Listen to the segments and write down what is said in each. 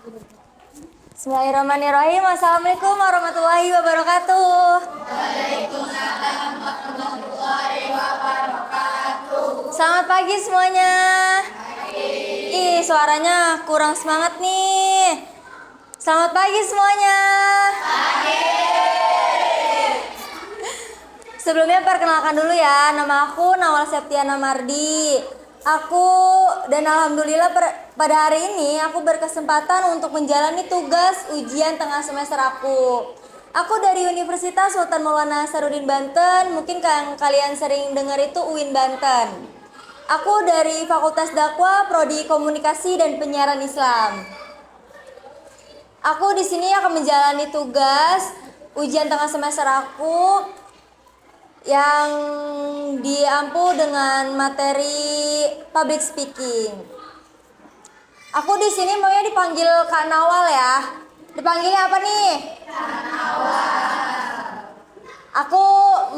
Bismillahirrahmanirrahim. Assalamualaikum warahmatullahi wabarakatuh. Selamat pagi semuanya. Ih, suaranya kurang semangat nih. Selamat pagi semuanya. Sebelumnya perkenalkan dulu ya, nama aku Nawal Septiana Mardi. Aku dan alhamdulillah pada hari ini aku berkesempatan untuk menjalani tugas ujian tengah semester aku. Aku dari Universitas Sultan Maulana Hasanuddin Banten, mungkin yang kalian sering dengar itu UIN Banten. Aku dari Fakultas Dakwah, Prodi Komunikasi dan Penyiaran Islam. Aku di sini akan menjalani tugas ujian tengah semester aku yang diampu dengan materi public speaking. Aku di sini maunya dipanggil Kak Nawal ya. Dipanggilnya apa nih? Kak Nawal. Aku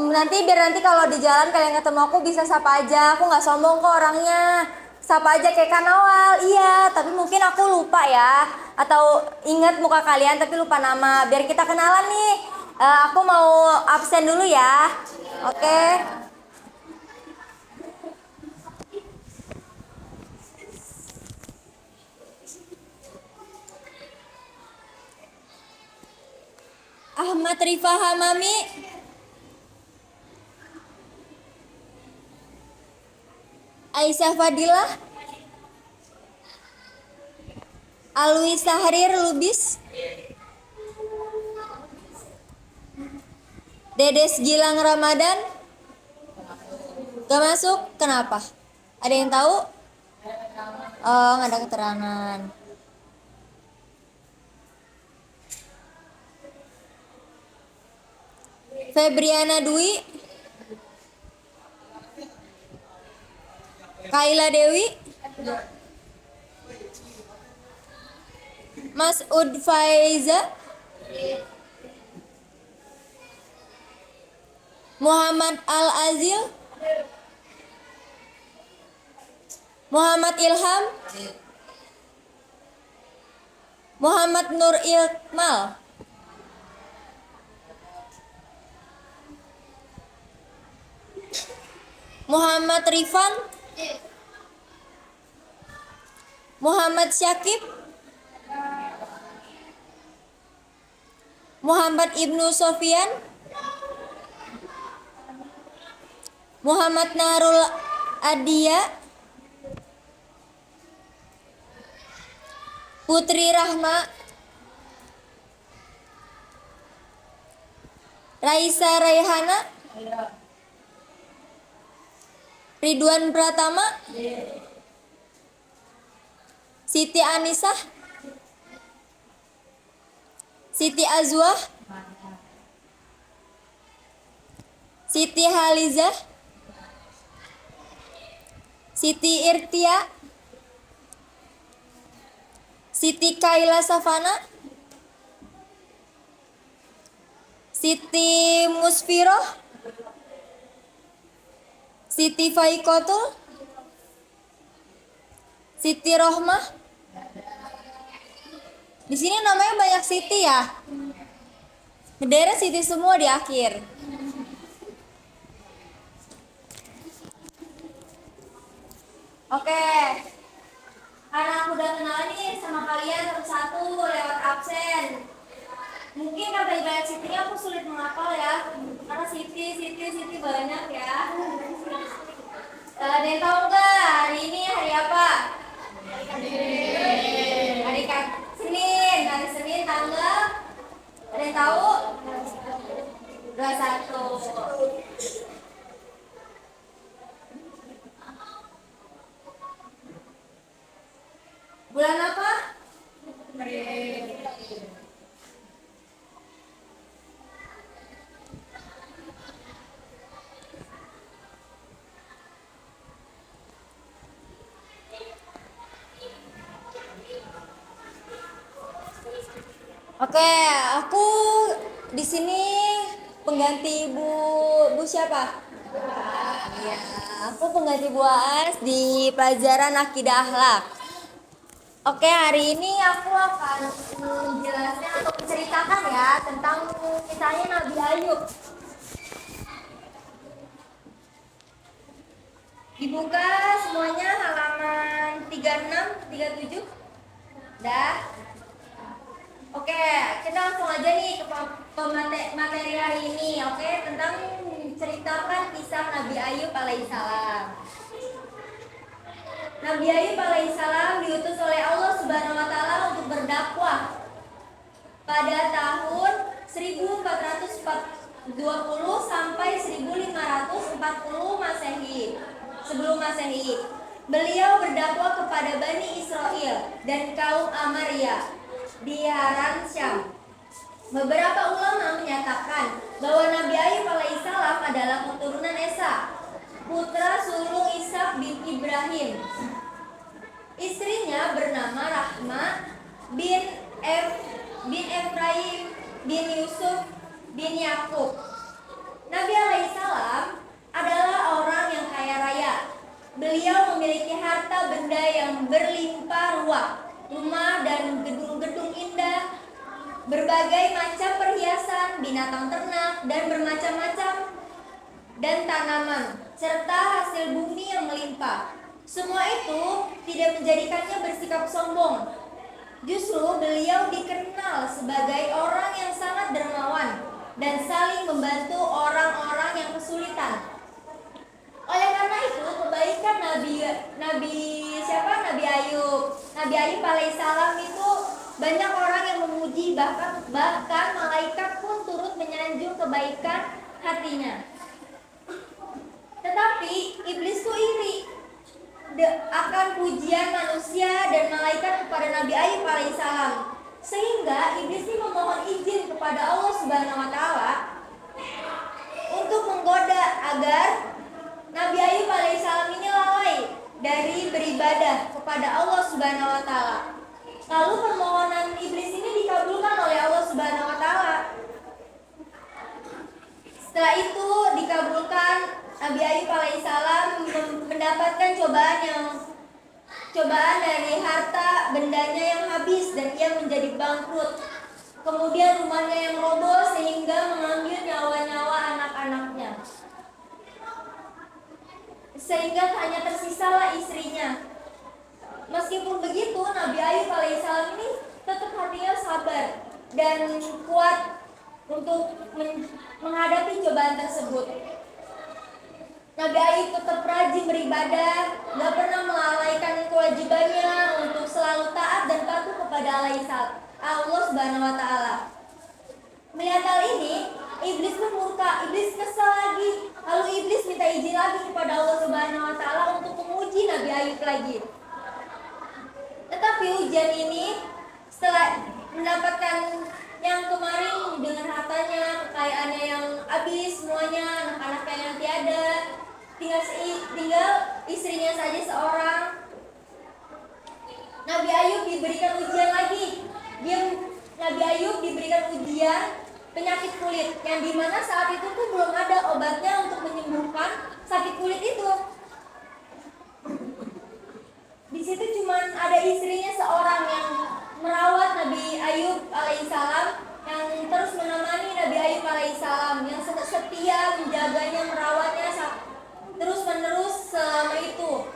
biar nanti kalau di jalan kalian ketemu aku bisa sapa aja. Aku nggak sombong kok orangnya. Sapa aja kayak Kak Nawal. Iya, tapi mungkin aku lupa ya. Atau ingat muka kalian tapi lupa nama. Biar kita kenalan nih. Aku mau absen dulu ya. Oke. Ahmad Rifa Hamami. Aisyah Fadilah. Alwi Sahrir Lubis. Dedes Gilang Ramadan. Gak masuk, kenapa? Ada yang tahu? Oh, nggak ada keterangan. Febriana Dwi. Kaila Dewi. Mas Ud Faiza. Muhammad Al-Azil. Muhammad Ilham. Muhammad Nur Ilmal. Muhammad Rifan. Muhammad Syakib. Muhammad Ibnu Sofyan. Muhammad Narul Adia. Putri Rahma. Raisa Raihana. Ridwan Pratama. Siti Anisah. Siti Azwah. Siti Halizah. Siti Irtia. Siti Kaila Safana. Siti Musfiroh. Siti Faikotul. Siti Rohmah. Di sini namanya banyak Siti ya. Bendera Siti semua di akhir. Oke. Karena aku udah kenal nih sama kalian satu-satu lewat absen. Mungkin karena banyak Sitinya aku sulit menghafal ya. Karena Siti banyak ya. Ada yang tahu nggak hari ini hari apa? Hari Senin tanggal. Ada yang tahu? 21. Bulan apa? Oke, aku di sini pengganti Bu siapa? Ya, aku pengganti Bu Aas di pelajaran Akidah Akhlak. Oke, hari ini aku akan menjelaskan atau menceritakan ya tentang kisahnya Nabi Ayub. Dibuka semuanya halaman 36, 37. Dah. Oke, kita langsung aja nih ke materi hari ini. Oke, tentang menceritakan kisah Nabi Ayub alaihissalam. Nabi Ayub alaihissalam diutus oleh Allah Subhanahu wa taala untuk berdakwah pada tahun 1420 sampai 1540 Masehi. Sebelum Masehi, beliau berdakwah kepada Bani Israel dan kaum Amaria di Haran Syam. Beberapa ulama menyatakan bahwa Nabi Ayub alaihissalam adalah keturunan Esa, putra sulung Ishak bin Ibrahim. Istrinya bernama Rahma bin Efraim bin Yusuf bin Yakub. Nabi alaihissalam adalah orang yang kaya raya. Beliau memiliki harta benda yang berlimpah ruah, rumah dan gedung-gedung indah, berbagai macam perhiasan, binatang ternak dan bermacam-macam dan tanaman, serta hasil bumi yang melimpah. Semua itu tidak menjadikannya bersikap sombong. Justru beliau dikenal sebagai orang yang sangat dermawan dan saling membantu orang-orang yang kesulitan. Oleh karena itu, kebaikan Nabi Ayub alaihissalam itu banyak orang yang memuji, bahkan malaikat pun turut menyanjung kebaikan hatinya. Tetapi iblis itu iri akan pujian manusia dan malaikat kepada Nabi Ayub alaihissalam, sehingga iblis ini memohon izin kepada Allah Subhanahu wa taala untuk menggoda agar Nabi Ayub alaihissalam ini lalai dari beribadah kepada Allah Subhanahu wa taala. Lalu permohonan iblis ini dikabulkan oleh Allah Subhanahu wa taala. Setelah itu dikabulkan, Nabi Ayub alaihissalam mendapatkan cobaan dari harta bendanya yang habis dan ia menjadi bangkrut. Kemudian rumahnya yang roboh sehingga mengambil nyawa-nyawa anak-anaknya. Sehingga hanya tersisalah istrinya. Meskipun begitu, Nabi Ayub alaihissalam ini tetap hatinya sabar dan kuat untuk menghadapi cobaan tersebut. Nabi Ayub tetap rajin beribadah, gak pernah melalaikan kewajibannya untuk selalu taat dan patuh kepada Allah Subhanahu wa taala. Melihat hal ini, iblis pun murka, iblis kesal lagi. Lalu iblis minta izin lagi kepada Allah Subhanahu wa taala untuk menguji Nabi Ayub lagi. Tetapi ujian ini setelah mendapatkan yang kemarin dengan hartanya, kekayaannya yang habis semuanya, anak-anaknya yang tiada, tinggal istrinya saja seorang. Nabi Ayub diberikan ujian lagi. Nabi Ayub diberikan ujian penyakit kulit, yang dimana saat itu tuh belum ada obatnya untuk menyembuhkan sakit kulit itu. Di situ cuma ada istrinya seorang yang merawat Nabi Ayub alaihissalam, yang terus menemani Nabi Ayub alaihissalam, yang setia menjaganya, merawatnya terus menerus selama itu.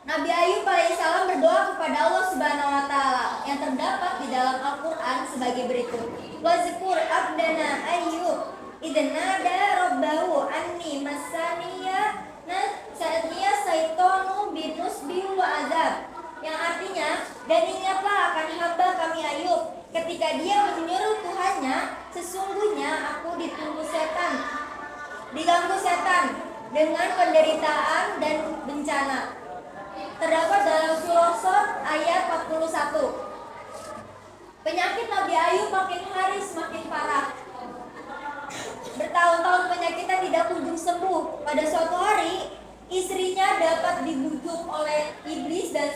Nabi Ayub alaihissalam berdoa kepada Allah Subhanahu wa taala yang terdapat di dalam Al-Qur'an sebagai berikut. Wazkur abdana Ayyub idnada rabbahu anni masaniya saatnya saitonu binusbi wa azab, yang artinya, dan ingatlah akan hamba kami Ayub ketika dia menyuruh Tuhannya, sesungguhnya aku diganggu setan dengan penderitaan dan bencana. Terdapat dalam surah Shad ayat 41. Penyakit Nabi Ayub makin hari semakin parah. Bertahun-tahun penyakitnya tidak kunjung sembuh. Pada suatu hari, istrinya dapat dibujuk oleh iblis dan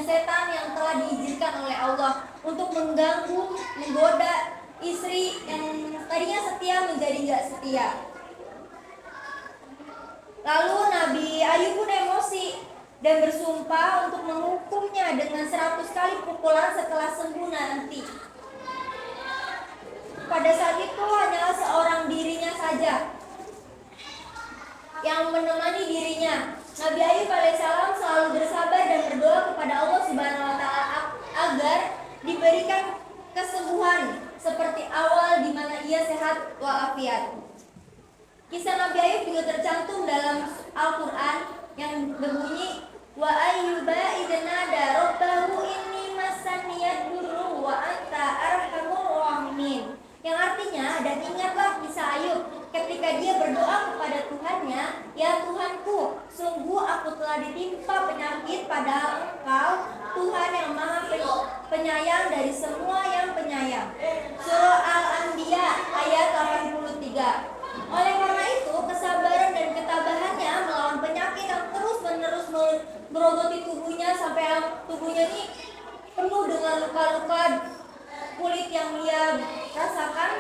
setan yang telah diizinkan oleh Allah untuk mengganggu, menggoda istri yang tadinya setia menjadi nggak setia. Lalu Nabi Ayub pun emosi. dan bersumpah untuk menghukumnya dengan 100 kali pukulan setelah sembuh nanti. Pada saat itu hanyalah seorang dirinya saja yang menemani dirinya. Nabi Ayub alaihissalam selalu bersabar dan berdoa kepada Allah Subhanahu wa taala agar diberikan kesembuhan seperti awal di mana ia sehat walafiat. Kisah Nabi Ayub juga tercantum dalam Al-Qur'an yang berbunyi wa ayyuba idnada rabbahu inni masaniyad durru wa anta arhamur rahimin. Yang artinya, dan ingatlah kisah Ayub ketika dia berdoa kepada Tuhannya, ya Tuhanku, sungguh aku telah ditimpa penyakit, padahal Engkau Tuhan yang maha penyayang dari semua yang penyayang. Surah Al-Anbiya ayat 83. Oleh karena itu, kesabaran dan ketabahannya melawan penyakit yang terus-menerus merogoti tubuhnya sampai tubuhnya ini penuh dengan luka-luka kulit yang ia rasakan.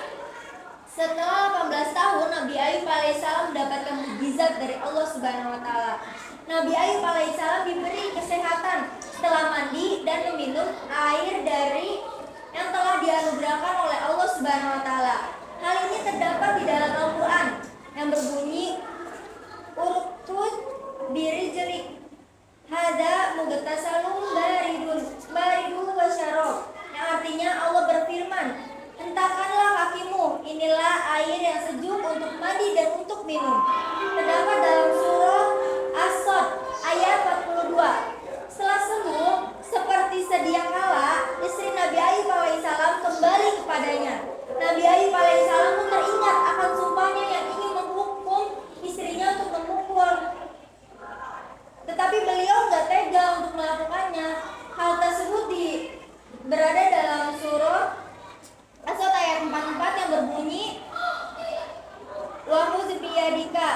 Setelah 18 tahun, Nabi Ayub alaihissalam mendapatkan mukjizat dari Allah Subhanahu wa taala. Nabi Ayub alaihissalam diberi kesehatan setelah mandi dan meminum air dari yang telah dianugerahkan oleh Allah Subhanahu wa taala. Hal ini terdapat di dalam Al-Qur'an yang berbunyi urtut birijlik hada mugtasalun baridun wa syarab, yang artinya Allah berfirman, hentakanlah kakimu, inilah air yang sejuk untuk mandi dan untuk minum. Terdapat dalam surah As-Sadd ayat 42. Setelah sembuh seperti sedia kala, istri Nabi Ayub alaihissalam kembali kepadanya. Nabi Ayub alaihissalam pun teringat akan sumpahnya yang ingin menghukum istrinya untuk memukul, tetapi beliau nggak tega untuk melakukannya. Hal tersebut berada dalam surah As-Sadd ayat 44 yang berbunyi wa khudh biyadika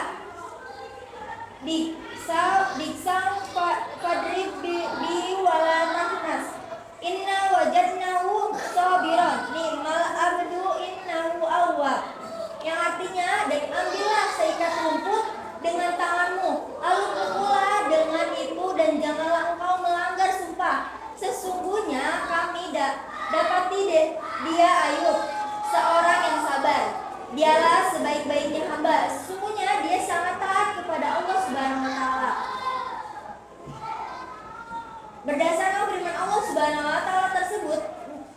diksang fadrib bi wala tahnas inna wajadnahu sabiran ni'mal abdu innahu awwab, yang artinya, dan ambillah seikat rumput dengan tanganmu, lalu pukullah dengan itu dan janganlah engkau melanggar sumpah. Sesungguhnya kami dapati dia Ayub, seorang yang sabar. Dialah sebaik-baiknya hamba. Sesungguhnya dia sangat taat kepada Allah Subhanahu wa taala. Berdasarkan firman Allah Subhanahu wa taala tersebut,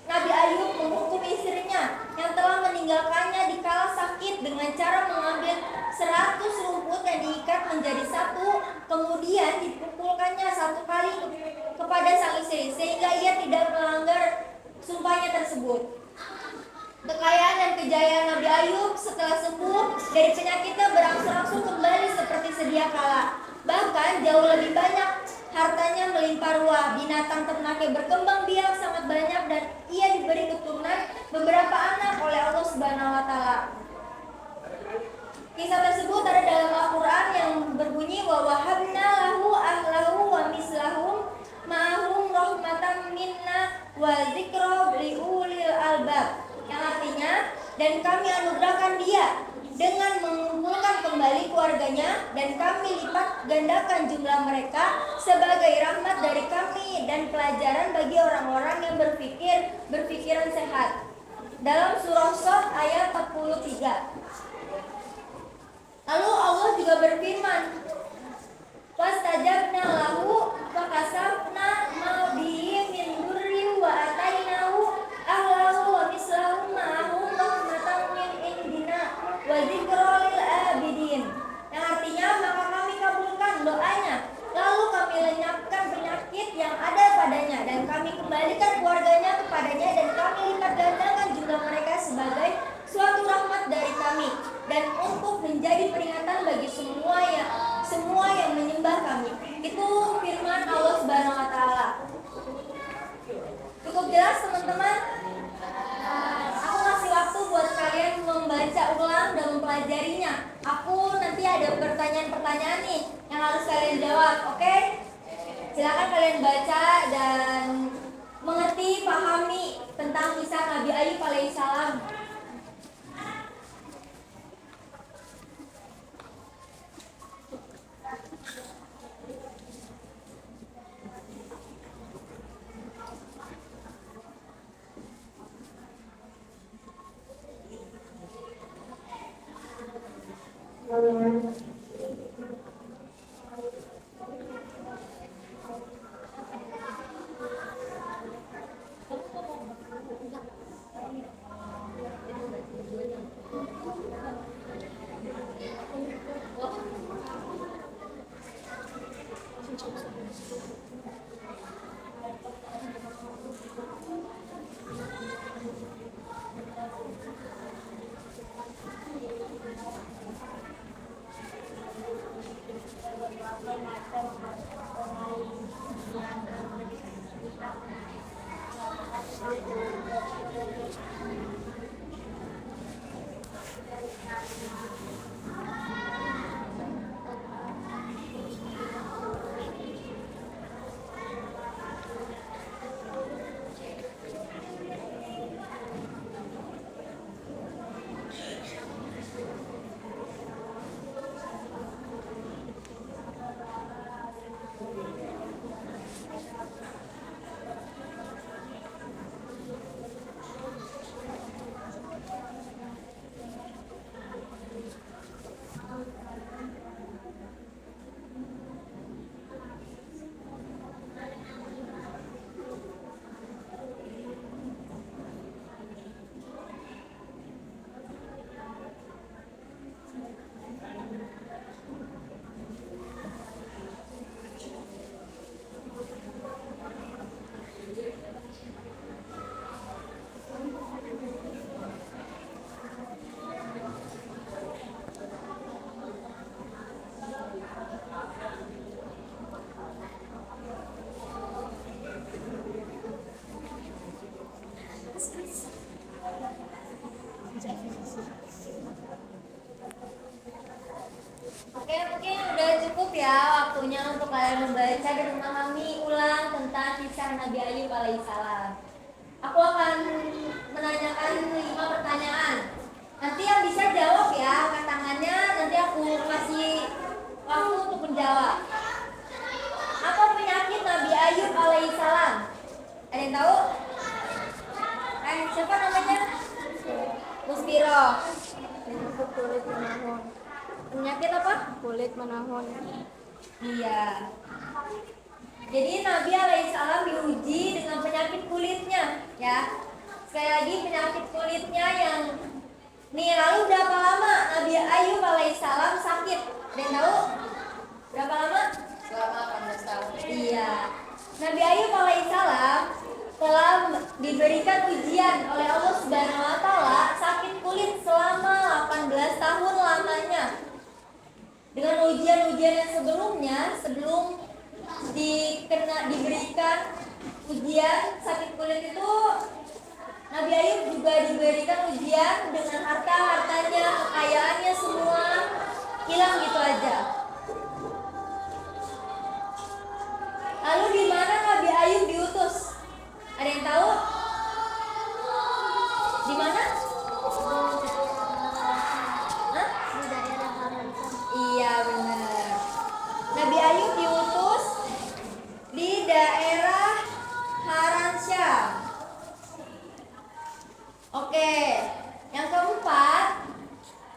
Nabi Ayub menghukum istrinya yang telah meninggalkannya di kala sakit dengan cara mengambil 100 rumput yang diikat menjadi satu, kemudian dipukulkannya 1 kali kepada sang istri sehingga ia tidak melanggar sumpahnya tersebut. Kekayaan dan kejayaan Nabi Ayub setelah sembuh dari penyakitnya berangsur-angsur kembali seperti sedia kala. Bahkan jauh lebih banyak, hartanya melimpah ruah, binatang ternaknya berkembang biak sangat banyak, dan ia diberi keturunan beberapa anak oleh Allah Subhanahu wa taala. Kisah tersebut ada dalam Al-Qur'an yang berbunyi wa wahabna lahu ahlahu wa mislahum ma'ahum rahmatan minna wa dzikra liulil albab, yang artinya, dan kami anugerahkan dia dengan mengumpulkan kembali keluarganya, dan kami lipat gandakan jumlah mereka sebagai rahmat dari kami dan pelajaran bagi orang-orang yang berpikiran sehat. Dalam surah Shadd ayat 43. Lalu Allah juga berfirman, wastajabna lahu fakasafna ma bihi min durrin wa atainahu ahlahu wa mislahum ma'ahum rahmatan min indina wa dzikra lil abidin, yang artinya, maka kami kabulkan doanya, lalu kami lenyapkan penyakit yang ada padanya, dan kami kembalikan keluarganya kepadanya, dan kami lipat gandakan jumlah mereka sebagai suatu rahmat dari kami, dan untuk menjadi peringatan bagi semua yang menyembah kami. Itu firman Allah Subhanahu wa taala. Cukup jelas teman-teman? Aku kasih waktu buat kalian membaca ulang dan mempelajarinya. Aku nanti ada pertanyaan-pertanyaan nih yang harus kalian jawab, oke? Silakan kalian baca dan mengerti, pahami tentang kisah Nabi Ayub alaihissalam. Oke, mungkin udah cukup ya waktunya untuk kalian membaca dan memahami ulang tentang kisah Nabi Ayub alaihissalam. Aku akan menanyakan 5 pertanyaan. Nanti yang bisa jawab ya, angkat tangannya, nanti aku kasih waktu untuk menjawab. Apa penyakit Nabi Ayub alaihissalam? Ada yang tahu? Siapa namanya? Muspiro. Kulit menahun. Penyakit apa? Kulit menahun. Iya. Jadi Nabi alaihissalam diuji dengan penyakit kulitnya, ya. Sekali lagi penyakit kulitnya yang nih, lalu berapa lama Nabi Ayub alaihissalam sakit? Ada yang tahu? Berapa lama? Selama 18 tahun. Iya. Nabi Ayub alaihissalam telah diberikan ujian oleh Allah Subhanahu wa taala sakit kulit selama 18 tahun lamanya. Dengan ujian-ujian yang sebelumnya, sebelum diberikan ujian sakit kulit itu, Nabi Ayub juga diberikan ujian dengan hartanya, kekayaannya semua hilang gitu aja. Lalu di mana Nabi Ayub diutus? Ada yang tahu? Di mana? Hah? Di daerah Haransan. Iya benar. Nabi Ayub diutus di daerah Haransyam. Oke, yang keempat,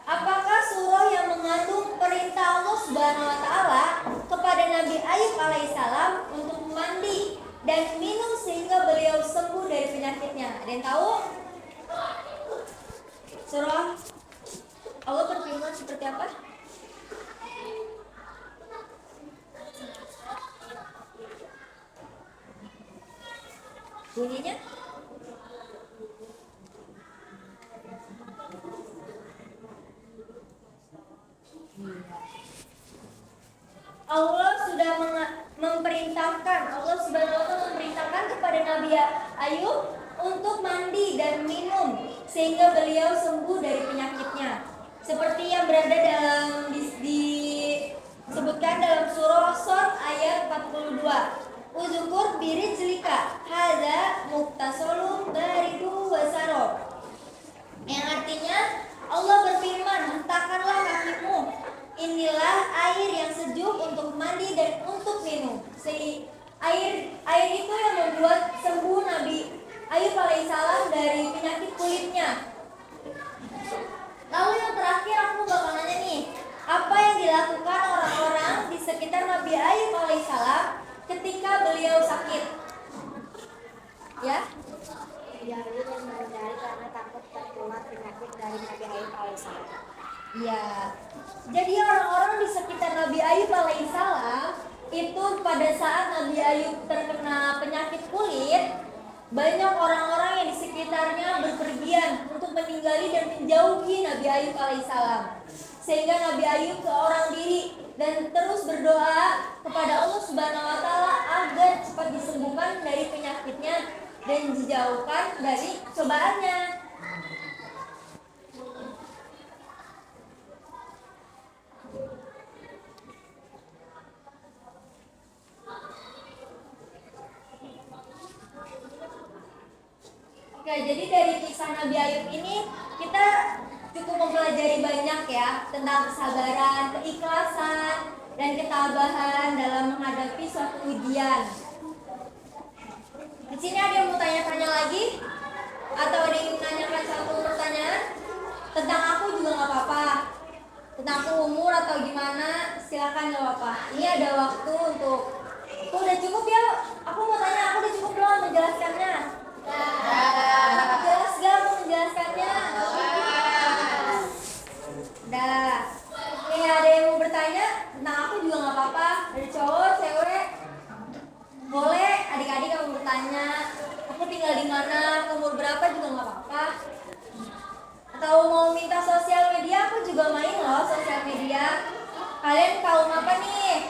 apakah surah yang mengandung perintah Allah Subhanahu wa taala kepada Nabi Ayub alaihissalam untuk mandi dan minum sehingga beliau sembuh dari penyakitnya? Ada yang tahu? Surah Allah berfirman seperti apa? Bunyinya? Allah sudah memerintahkan, Allah Subhanahu wa taala memerintahkan kepada Nabi Ayub untuk mandi dan minum sehingga beliau sembuh dari penyakitnya. Seperti yang berada dalam disebutkan dalam surah As-Saff ayat 42. Uzukur birijlika hadza muktasalun baridu wa sarab. Yang artinya Allah berfirman, hentakanlah kakimu. Inilah air yang sejuk untuk mandi dan untuk minum. Air itu yang membuat sembuh Nabi Ayub alaihissalam dari penyakit kulitnya. Lalu yang terakhir aku bakal nanya nih, apa yang dilakukan orang-orang di sekitar Nabi Ayub alaihissalam ketika beliau sakit? Ya? Menjauhi dan menghindari karena takut tertular penyakit dari Nabi Ayub alaihissalam. Iya. Jadi orang-orang di sekitar Nabi Ayub alaihissalam itu pada saat Nabi Ayub terkena penyakit kulit, banyak orang-orang yang di sekitarnya berpergian untuk meninggali dan menjauhi Nabi Ayub alaihissalam. Sehingga Nabi Ayub seorang diri dan terus berdoa kepada Allah Subhanahu wa taala agar cepat disembuhkan dari penyakitnya dan dijauhkan dari cobaannya. Oke, jadi dari kisah Nabi Ayub ini kita cukup mempelajari banyak ya tentang kesabaran, keikhlasan, dan ketabahan dalam menghadapi suatu ujian. Di sini ada yang mau tanya-tanya lagi? Atau ada yang menanyakan satu pertanyaan? Tentang aku juga nggak apa-apa. Tentang aku umur atau gimana, silakan nggak apa-apa. Ini ada waktu untuk. Aku udah cukup ya? Aku mau tanya, aku udah cukup belum menjelaskannya? Jelas gak aku menjelaskannya? Udah. Nih ada yang mau bertanya? Tentang aku juga nggak apa-apa. Dari cowok, cewek. Boleh adik-adik kamu bertanya, aku tinggal di mana, umur berapa juga nggak apa-apa. Atau mau minta sosial media, aku juga main loh sosial media. Kalian kaum apa nih?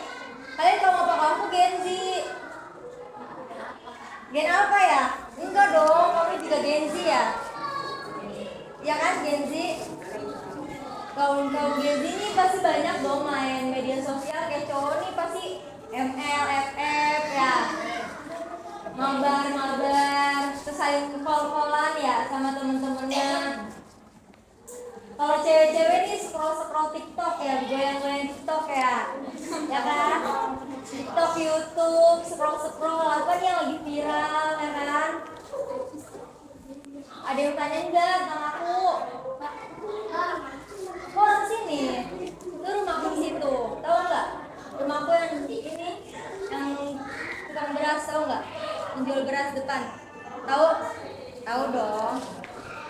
Kalian kaum apa? Kamu Gen Z? Gen apa ya? Enggak dong, kamu juga Gen Z ya? Ya kan Gen Z? Kaum Gen Z ini pasti banyak dong main media sosial. Kayak cowok nih pasti ML, FF ya, mabar, terus saling call-callan ya sama temen-temennya. Kalau cewek-cewek nih scroll TikTok ya, goyang-goyang TikTok ya kan? TikTok, YouTube, scroll apa nih yang lagi viral ya kan? Ada yang tanya enggak tentang aku? Kok orang sini? Itu rumahku di situ, tahu nggak? Rumahku yang ini, yang tukang beras, tahu nggak? Menjual beras depan, tahu? Tahu dong.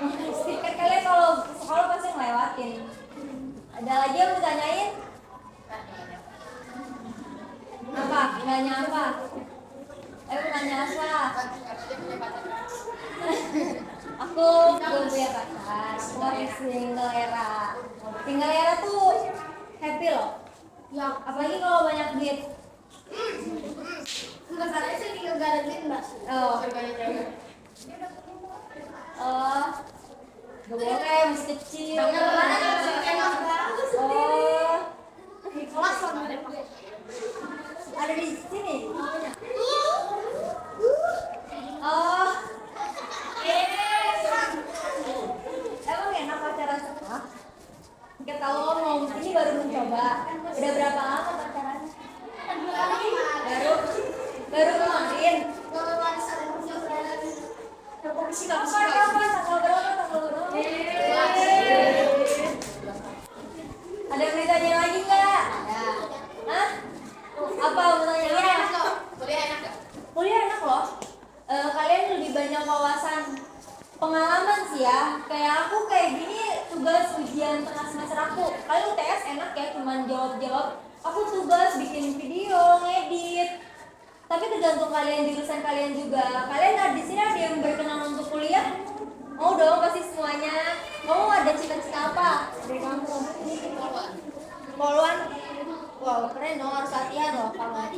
Kan kalian kalau ke sekolah pasti ngelewatin. Ada lagi yang mau ditanyain? Apa? Nanya apa? Ayo nanya apa? Aku belum punya pacar. Aku masih single era. Single era tuh happy loh. Ya, Apalagi kalau banyak duit. masalahnya sih tinggal gak ada duit, Mbak. Oh. Oh. Gak boleh, masih kecil. Oh. Kelas sama deh, Pak. Ada di sini. Oh. Emang enak pacaran sekolah? Kita tahu ngomong ini baru mencoba. Udah berapa lama pacaran? Baru kemarin. Tanggal berapa? Ada yang ditanya lagi nggak? Hah? Apa mau tanya apa? Kuliah enak loh. Kalian lebih banyak wawasan, pengalaman sih ya. Kayak aku kayak gini tugas ujian tengah semester aku. Kalian UTS enak ya, cuman jawab-jawab. Aku tugas bikin video, ngedit. Tapi tergantung kalian, jurusan kalian juga. Kalian di sini ada yang berkenan untuk kuliah? Mau dong pasti semuanya. Kamu ada cita-cita apa dari kamu? Poluan? Wow, keren dong, harus latihan loh kamu.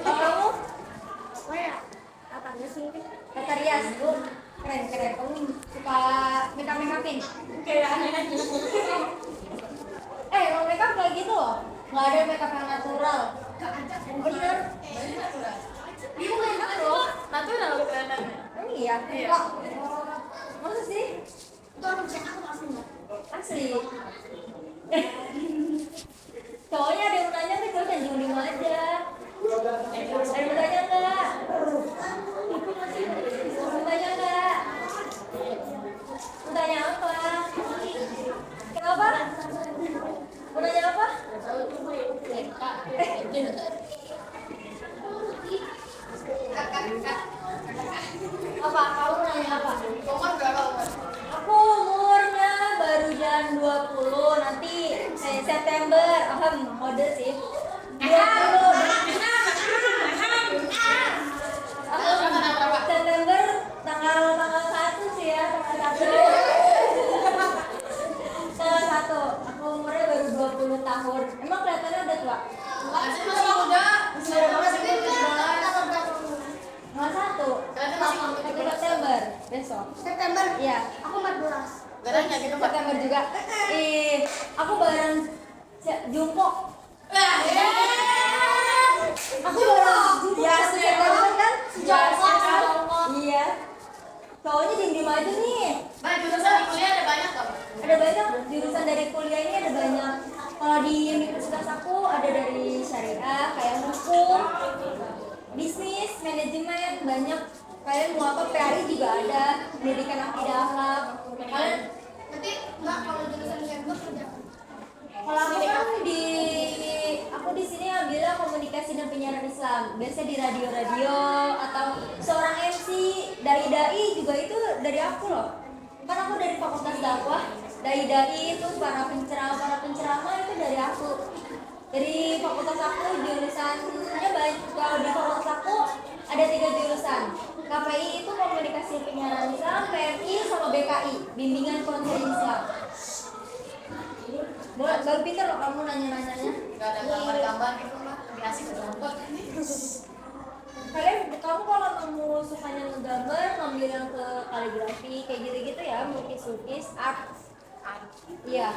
Kalau kamu? Tata rias, keren. Kamu suka make-upin? Kalau makeup kayak gitu loh. Nggak ada makeup yang natural. Bener. Dia bukan enak loh. Natural kelihatannya. Iya. Kok? Masa sih? Itu orang cek aku asli, Mbak. Asli. Cowoknya ada yang mau tanya nih, cowok jangan diem aja. Ada yang mau tanya nggak? Mau tanya nggak? Mau tanya apa? Kenapa? Mau tanya apa? Apa? Kamu nanya apa? Umur berapa umur? Aku umurnya baru jalan 20, nanti September, mode sih 20. Aku September tanggal 1 sih ya, tanggal 1. Aku umurnya baru 20 tahun. Emang kelihatannya udah tua? Masih muda. Masih muda banget sih. Tanggal 1 September besok. September. Iya. Aku 14. Gak nanya gitu, Mbak. September juga. Aku bareng Jungkook. Aku bareng Jungkook. Ya, September kan? Iya. Cowoknya diem-diem aja nih. Mbak, jurusan di kuliah ada banyak kok. Ada banyak jurusan dari kuliah ini, ada banyak. Kalau di universitas aku ada dari syariah, kayak hukum, bisnis, manajemen, banyak. Kalian mau apa? PRI juga ada, pendidikan akidah akhlak. Kalian Nanti Mbak kalau jurusan campus kerja. kalau aku kan aku di sini ambilnya komunikasi dan penyiaran Islam. Biasanya di radio-radio atau seorang MC, dai-dai juga itu dari aku loh. Kan aku dari Fakultas Dakwah, dai-dai itu para penceramah itu dari aku. Dari fakultas aku jurusannya banyak. Kalau di fakultas aku ada 3 jurusan. KPI itu komunikasi penyiaran Islam, PMI sama BKI, bimbingan konseling Islam. Baru pinter loh kamu nanya-nanyanya. Gak ada gambar-gambar gitu, Mbak. Lebih asik nonton. Kamu kalau kamu sukanya ngegambar, ngambil yang ke kaligrafi kayak gitu-gitu ya, lukis art. Iya,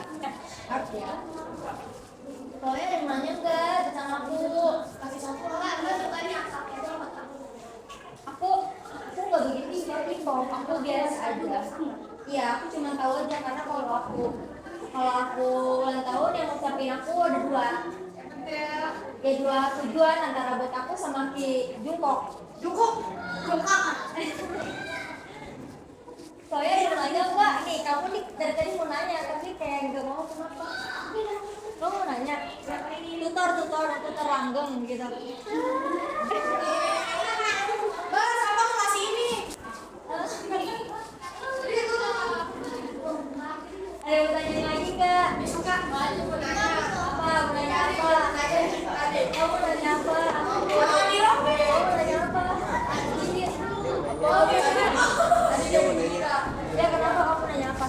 art ya. Soalnya ada yang nanya enggak tentang aku. Kasih contoh lah, enggak sukanya apa? Aku nggak begitu tapi kok aku biasa aja. Iya, aku cuma tahu aja karena kalau aku ulang tahun yang ngucapin aku ada dua. Ya dua tujuan antara buat aku sama Ki Jungkook. Jungkook Soalnya dia nanya enggak nih, kamu nih dari tadi mau nanya tapi kayak nggak mau, kenapa? Kamu mau nanya? Tutor langgeng gitu. Bang, sama mau ngasih ini. Ada yang mau tanya lagi nggak? Suka. Apa? Mau nanya apa? Kamu mau nanya apa? Jangan dirobek. Kamu mau nanya apa? Ini. Ya kenapa kamu nanya apa?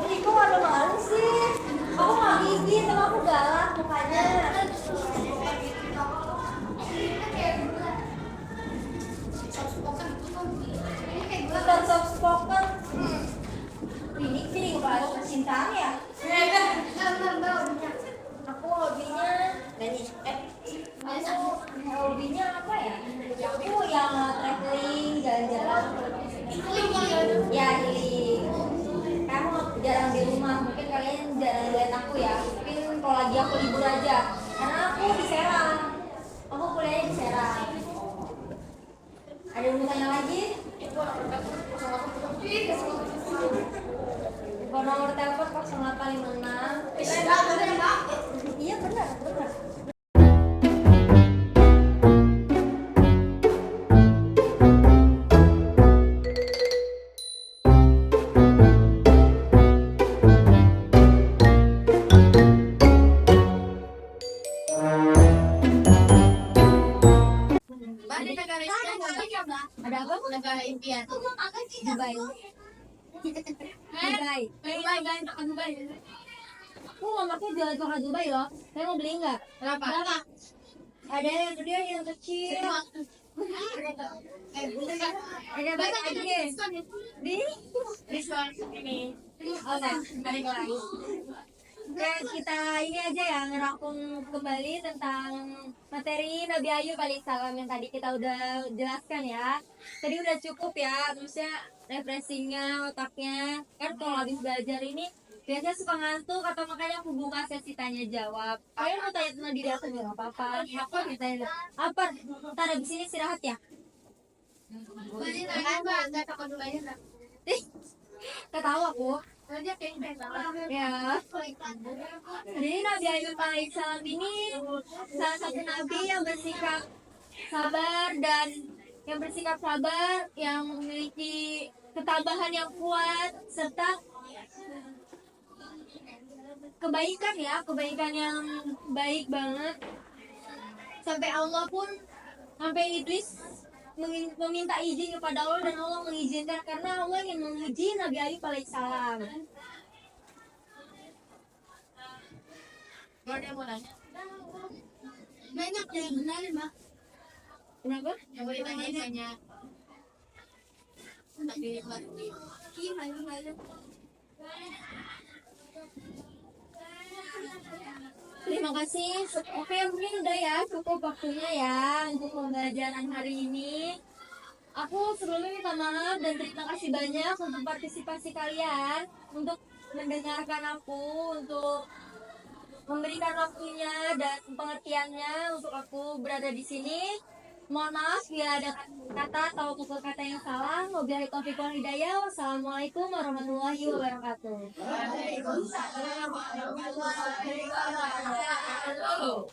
Ih, kok ada malu sih? Aku nggak gigit, tapi aku galak mukanya. Tutor soft spoken. Ini jadi kepala percintaan ya? Aku hobinya nyanyi. Hobinya apa ya? Aku yang traveling, jalan-jalan. Ya, healing. Kamu jarang di rumah, mungkin kalian jarang lihat aku ya. Mungkin kalau lagi aku libur aja, karena aku di Serang. Aku kuliahnya di Serang. Ada yang mau tanya lagi? Nomor telepon 0856. Iya benar. Bang, di negara impian Ada apa? negara impian. Dubai. Dubai. Aku nggak pakai jual ke Dubai loh. Saya mau beli nggak? Berapa? Ada yang gede, ada yang kecil. Ada banyak aja. Di? Diskon ini. Oke. Oke, kita ini aja ya ngerangkum kembali tentang materi Nabi Ayub alaihissalam yang tadi kita udah jelaskan ya. Tadi udah cukup ya, maksudnya refreshingnya, otaknya. Kan kalau habis belajar ini biasanya suka ngantuk atau makanya aku buka sesi tanya jawab. Kalian mau tanya tentang diri aku nggak apa-apa. Apa kita apa? Ntar abis ini istirahat ya. Nggak takut Dubai nggak? Ketawa aku. Dia pengen Ya. Jadi Nabi Ayub alaihissalam ini salah satu nabi yang bersikap sabar dan yang memiliki ketabahan yang kuat serta kebaikan yang baik banget. Sampai iblis meminta izin kepada Allah dan Allah mengizinkan karena Allah yang menguji Nabi Ayub alaihissalam. Gak ada yang mau nanya. Banyak yang benar mah. Kenapa? Yang boleh tanya banyak. Tadi Iya, malu-malu. Terima kasih. Oke, mungkin udah ya, cukup waktunya ya untuk pembelajaran hari ini. Aku sebelumnya minta maaf dan terima kasih banyak untuk partisipasi kalian, untuk mendengarkan aku, untuk memberikan waktunya dan pengertiannya untuk aku berada di sini. Mohon maaf bila ada kata atau tutur kata yang salah. Wabillahi taufiq wal hidayah. Wassalamualaikum warahmatullahi wabarakatuh. Waalaikumsalam warahmatullahi wabarakatuh.